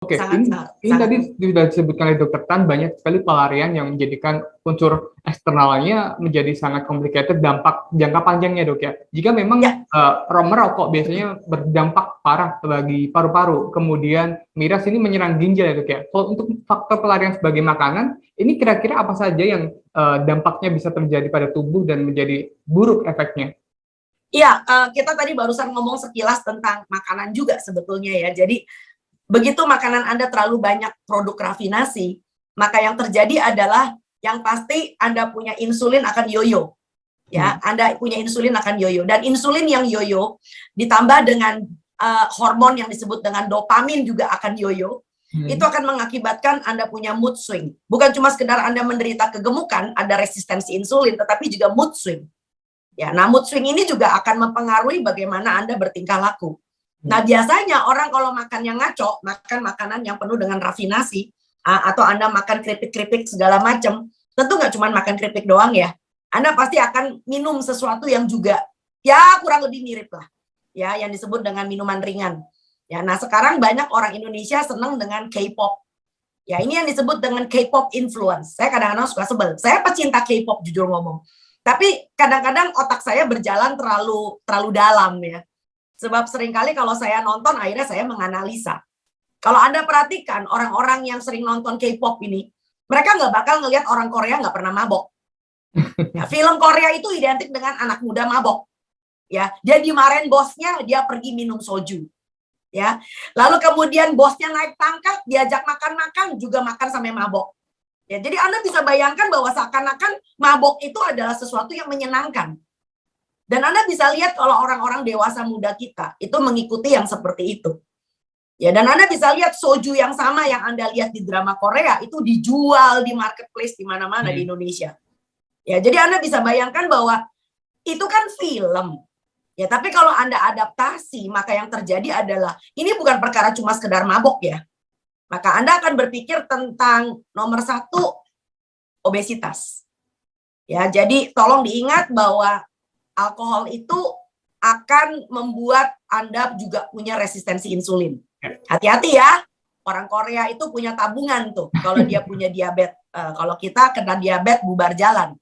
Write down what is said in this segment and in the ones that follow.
Oke, Sangat ini tadi sudah disebutkan oleh Dokter Tan, banyak sekali pelarian yang menjadikan unsur eksternalnya menjadi sangat complicated, dampak jangka panjangnya, Dok ya. Jika memang merokok biasanya berdampak parah bagi paru-paru, kemudian miras ini menyerang ginjal ya, Dok ya. Kalau untuk faktor pelarian sebagai makanan, ini kira-kira apa saja yang dampaknya bisa terjadi pada tubuh dan menjadi buruk efeknya? Iya, kita tadi barusan ngomong sekilas tentang makanan juga sebetulnya ya. Jadi begitu makanan Anda terlalu banyak produk rafinasi, maka yang terjadi adalah yang pasti Anda punya insulin akan yoyo. Ya, Anda punya insulin akan yoyo, dan insulin yang yoyo ditambah dengan hormon yang disebut dengan dopamin juga akan yoyo. Itu akan mengakibatkan Anda punya mood swing. Bukan cuma sekedar Anda menderita kegemukan, ada resistensi insulin, tetapi juga mood swing. Ya, nah mood swing ini juga akan mempengaruhi bagaimana Anda bertingkah laku. Nah, biasanya orang kalau makan yang ngaco, makan makanan yang penuh dengan rafinasi, atau Anda makan keripik-keripik segala macam, tentu nggak cuma makan keripik doang ya. Anda pasti akan minum sesuatu yang juga ya kurang lebih mirip lah, ya, yang disebut dengan minuman ringan. Ya, nah sekarang banyak orang Indonesia senang dengan K-pop. Ya, ini yang disebut dengan K-pop influence. Saya kadang-kadang suka sebel. Saya pecinta K-pop jujur ngomong. Tapi kadang-kadang otak saya berjalan terlalu dalam ya. Sebab seringkali kalau saya nonton, akhirnya saya menganalisa. Kalau Anda perhatikan, orang-orang yang sering nonton K-pop ini, mereka nggak bakal ngelihat orang Korea nggak pernah mabok. Ya, film Korea itu identik dengan anak muda mabok. Ya, dia dimarahin bosnya, dia pergi minum soju. Ya, lalu kemudian bosnya naik pangkat, diajak makan-makan, juga makan sampai mabok. Ya, jadi Anda bisa bayangkan bahwa seakan-akan mabok itu adalah sesuatu yang menyenangkan. Dan Anda bisa lihat kalau orang-orang dewasa muda kita itu mengikuti yang seperti itu. Ya, dan Anda bisa lihat soju yang sama yang Anda lihat di drama Korea itu dijual di marketplace di mana-mana di Indonesia. Ya, jadi Anda bisa bayangkan bahwa itu kan film. Ya, tapi kalau Anda adaptasi, maka yang terjadi adalah ini bukan perkara cuma sekedar mabok ya. Maka Anda akan berpikir tentang nomor satu, obesitas. Ya, jadi tolong diingat bahwa alkohol itu akan membuat Anda juga punya resistensi insulin. Hati-hati ya, orang Korea itu punya tabungan tuh kalau dia punya diabetes. Kalau kita kena diabetes bubar jalan.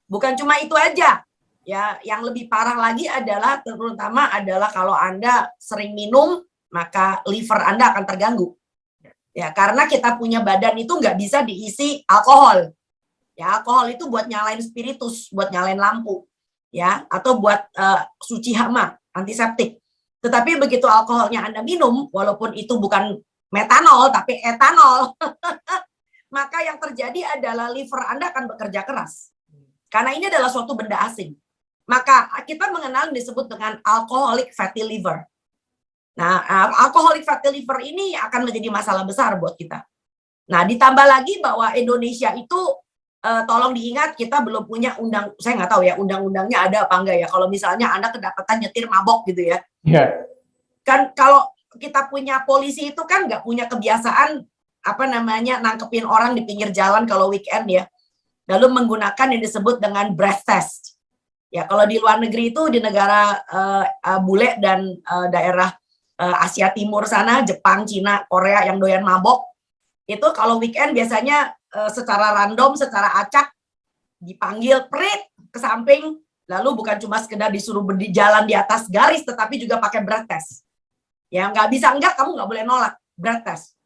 Bukan cuma itu aja. Ya, yang lebih parah lagi adalah terutama adalah kalau Anda sering minum, maka liver Anda akan terganggu. Ya, karena kita punya badan itu nggak bisa diisi alkohol. Ya, alkohol itu buat nyalain spiritus, buat nyalain lampu. Ya, atau buat suci hama, antiseptik. Tetapi begitu alkoholnya Anda minum, walaupun itu bukan metanol tapi etanol, maka yang terjadi adalah liver Anda akan bekerja keras. Karena ini adalah suatu benda asing. Maka kita mengenal yang disebut dengan alcoholic fatty liver. Nah, alcoholic fatty liver ini akan menjadi masalah besar buat kita. Nah, ditambah lagi bahwa Indonesia itu tolong diingat kita belum punya saya nggak tahu ya undang-undangnya ada apa enggak ya. Kalau misalnya Anda kedapatan nyetir mabok gitu ya. Yeah. Kan kalau kita punya polisi itu kan nggak punya kebiasaan nangkepin orang di pinggir jalan kalau weekend ya. Lalu menggunakan yang disebut dengan breath test. Ya, kalau di luar negeri itu di negara bule dan daerah Asia Timur sana, Jepang, Cina, Korea yang doyan mabok, itu kalau weekend biasanya secara random, secara acak dipanggil prit ke samping, lalu bukan cuma sekedar disuruh berjalan di atas garis, tetapi juga pakai breath test. Ya, nggak bisa enggak, kamu nggak boleh nolak breath test.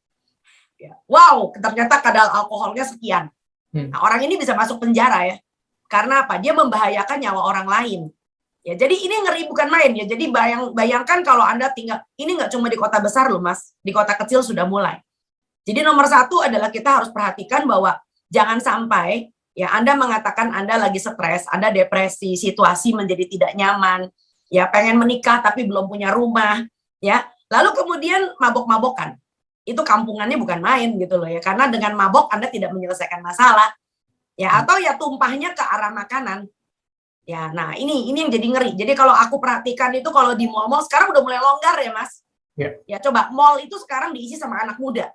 Ya. Wow, ternyata kadar alkoholnya sekian. Nah, orang ini bisa masuk penjara ya. Karena apa? Dia membahayakan nyawa orang lain. Ya, jadi ini ngeri bukan main ya. Jadi bayangkan kalau Anda tinggal, ini nggak cuma di kota besar loh Mas, di kota kecil sudah mulai. Jadi nomor satu adalah kita harus perhatikan bahwa jangan sampai ya Anda mengatakan Anda lagi stres, Anda depresi, situasi menjadi tidak nyaman, ya pengen menikah tapi belum punya rumah, ya. Lalu kemudian mabok-mabokan. Itu kampungannya bukan main gitu loh ya. Karena dengan mabok Anda tidak menyelesaikan masalah. Ya, atau ya tumpahnya ke arah makanan. Ya, nah ini yang jadi ngeri. Jadi kalau aku perhatikan itu kalau di mall-mall sekarang udah mulai longgar ya Mas. Ya coba mall itu sekarang diisi sama anak muda.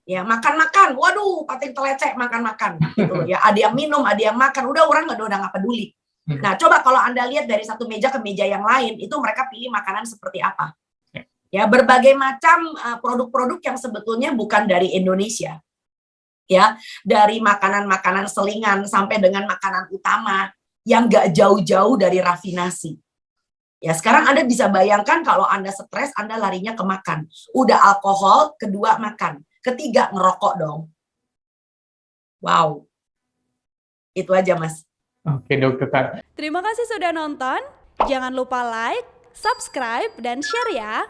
Ya makan-makan, waduh pating telecek makan-makan. Gitu loh. Ya ada yang minum, ada yang makan. Udah orang nggak peduli. Nah coba kalau Anda lihat dari satu meja ke meja yang lain, itu mereka pilih makanan seperti apa. Ya, berbagai macam produk-produk yang sebetulnya bukan dari Indonesia. Ya, dari makanan-makanan selingan sampai dengan makanan utama yang nggak jauh-jauh dari rafinasi. Ya, sekarang Anda bisa bayangkan kalau Anda stres, Anda larinya ke makan. Udah alkohol, kedua makan. Ketiga, ngerokok dong. Wow. Itu aja, Mas. Oke, Dokter Tan. Terima kasih sudah nonton. Jangan lupa like, subscribe, dan share ya.